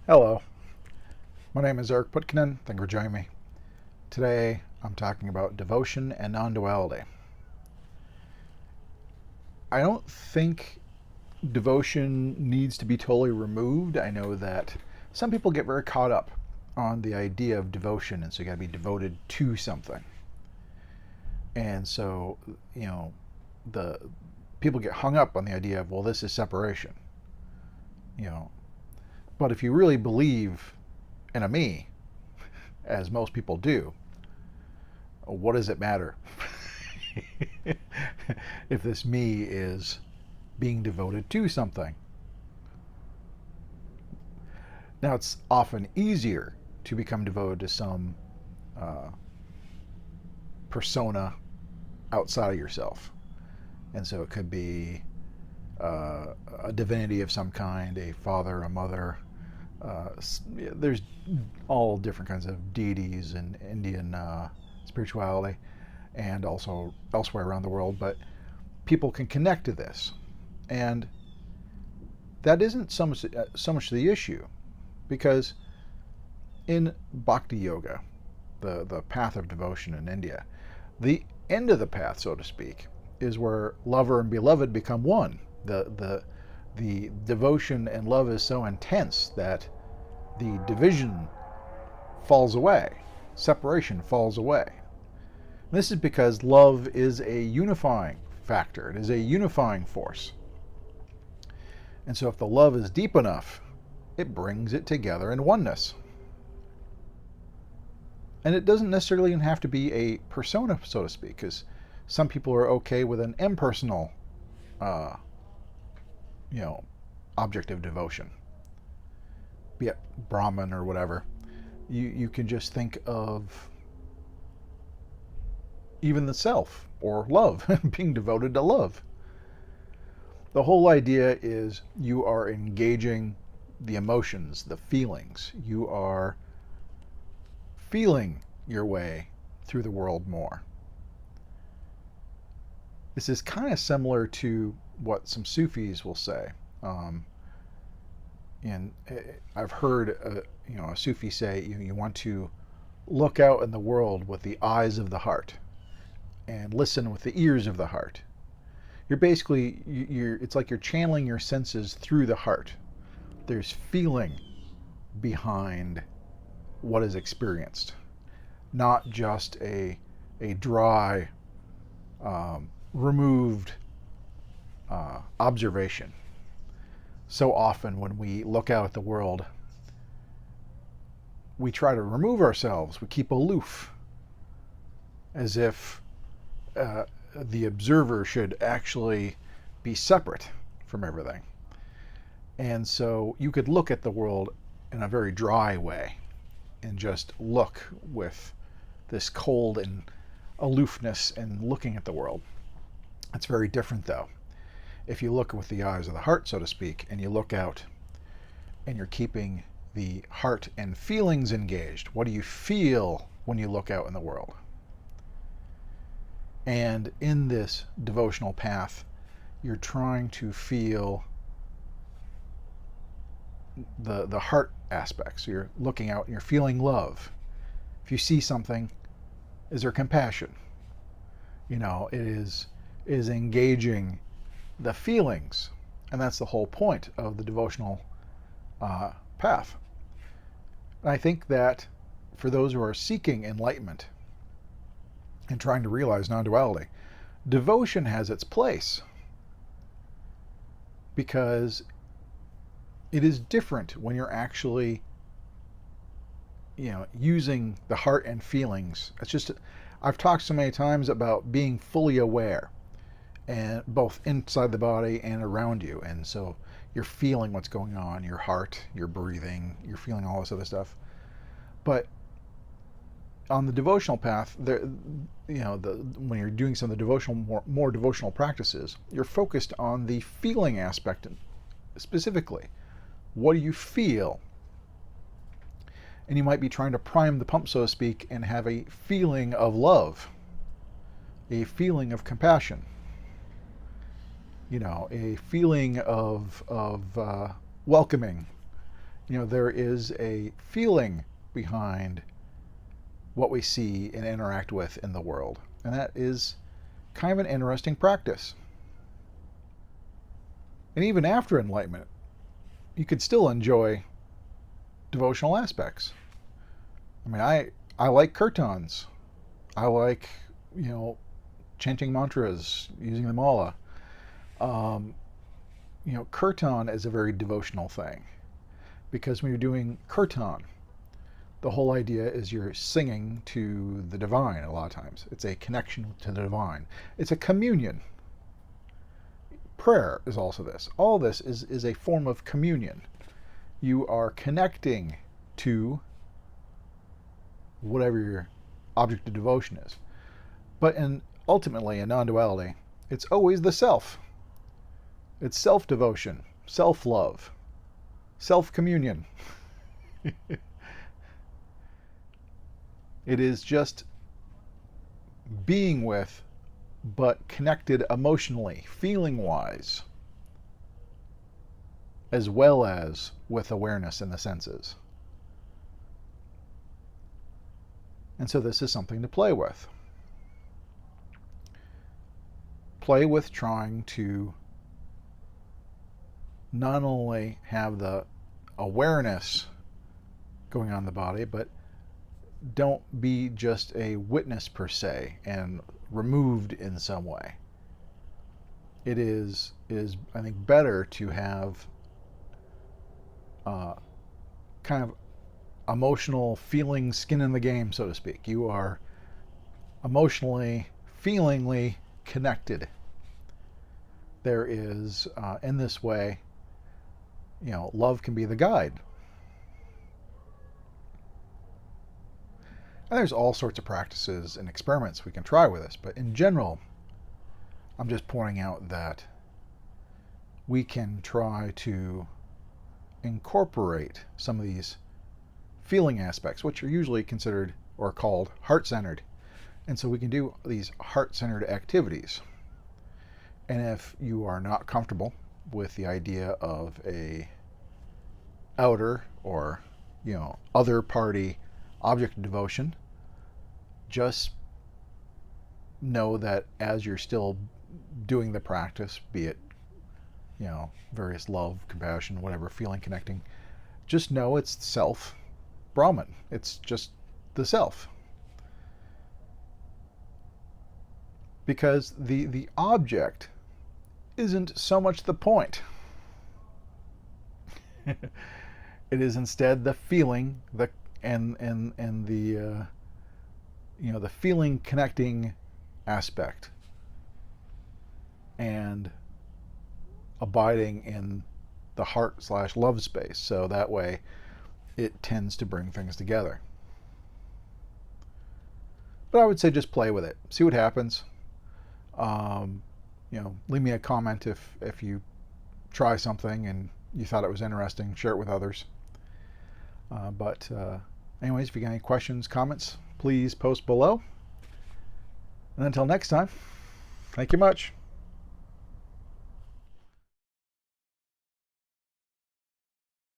Hello, my name is Eric Putkonen. Thank you for joining me. Today I'm talking about devotion and non-duality. I don't think devotion needs to be totally removed. I know that some people get very caught up on the idea of devotion, and so you got to be devoted to something. And so, the people get hung up on the idea of, well, this is separation. You know, but if you really believe in a me, as most people do, what does it matter if this me is being devoted to something? Now, it's often easier to become devoted to some uh, persona outside of yourself. And so it could be a divinity of some kind, a father, a mother. There's all different kinds of deities in Indian spirituality and also elsewhere around the world, but people can connect to this. And that isn't so much the issue, because in bhakti yoga, the path of devotion in India, the end of the path, so to speak, is where lover and beloved become one. The devotion and love is so intense that the division falls away, separation falls away. This is because love is a unifying factor. It is a unifying force. And so if the love is deep enough, it brings it together in oneness. And it doesn't necessarily even have to be a persona, so to speak, because some people are okay with an impersonal, uh, object of devotion, be it Brahman or whatever. You can just think of even the self or love, being devoted to love. The whole idea is you are engaging the emotions, the feelings. You are feeling your way through the world more. This is kind of similar to what some Sufis will say. And I've heard a Sufi say you want to look out in the world with the eyes of the heart and listen with the ears of the heart. You're basically it's like you're channeling your senses through the heart. There's feeling behind what is experienced, not just a dry, removed observation. So often when we look out at the world, we try to remove ourselves. We keep aloof, as if the observer should actually be separate from everything. And so you could look at the world in a very dry way and just look with this cold and aloofness and looking at the world. It's very different, though, if you look with the eyes of the heart, so to speak, and you look out and you're keeping the heart and feelings engaged. What do you feel when you look out in the world? And in this devotional path, you're trying to feel the heart aspects. So you're looking out and you're feeling love. If you see something, is there compassion? It is engaging the feelings, and that's the whole point of the devotional path. And I think that for those who are seeking enlightenment and trying to realize non-duality, devotion has its place, because it is different when you're actually using the heart and feelings. It's just, I've talked so many times about being fully aware, and both inside the body and around you. And so you're feeling what's going on, your heart, your breathing, you're feeling all this other stuff. But on the devotional path, when you're doing some of the devotional, more devotional practices, you're focused on the feeling aspect specifically. What do you feel? And you might be trying to prime the pump, so to speak, and have a feeling of love, a feeling of compassion, a feeling of welcoming, There is a feeling behind what we see and interact with in the world. And that is kind of an interesting practice. And even after enlightenment, you could still enjoy devotional aspects. I like kirtans. I like, chanting mantras, using the mala. Kirtan is a very devotional thing, because when you're doing kirtan, the whole idea is you're singing to the divine a lot of times. It's a connection to the divine. It's a communion. Prayer is also this. All this is a form of communion. You are connecting to whatever your object of devotion is. But ultimately, in non-duality, it's always the self. It's self-devotion, self-love, self-communion. It is just being with, but connected emotionally, feeling-wise, as well as with awareness in the senses. And so this is something to play with. Play with trying to not only have the awareness going on in the body, but don't be just a witness per se and removed in some way. It is I think, better to have kind of emotional feeling skin in the game, so to speak. You are emotionally, feelingly connected. There is, in this way, love can be the guide. And there's all sorts of practices and experiments we can try with this, but in general, I'm just pointing out that we can try to incorporate some of these feeling aspects, which are usually considered or called heart-centered. And so we can do these heart-centered activities. And if you are not comfortable with the idea of a outer or, other party object of devotion, just know that as you're still doing the practice, be it, various love, compassion, whatever, feeling, connecting, just know it's self, Brahman. It's just the self. Because the object isn't so much the point. It is instead the feeling, the the feeling connecting aspect, and abiding in the heart/love space. So that way it tends to bring things together. But I would say just play with it. See what happens. Leave me a comment if you try something and you thought it was interesting. Share it with others. But anyways, if you got any questions, comments, please post below. And until next time, thank you much.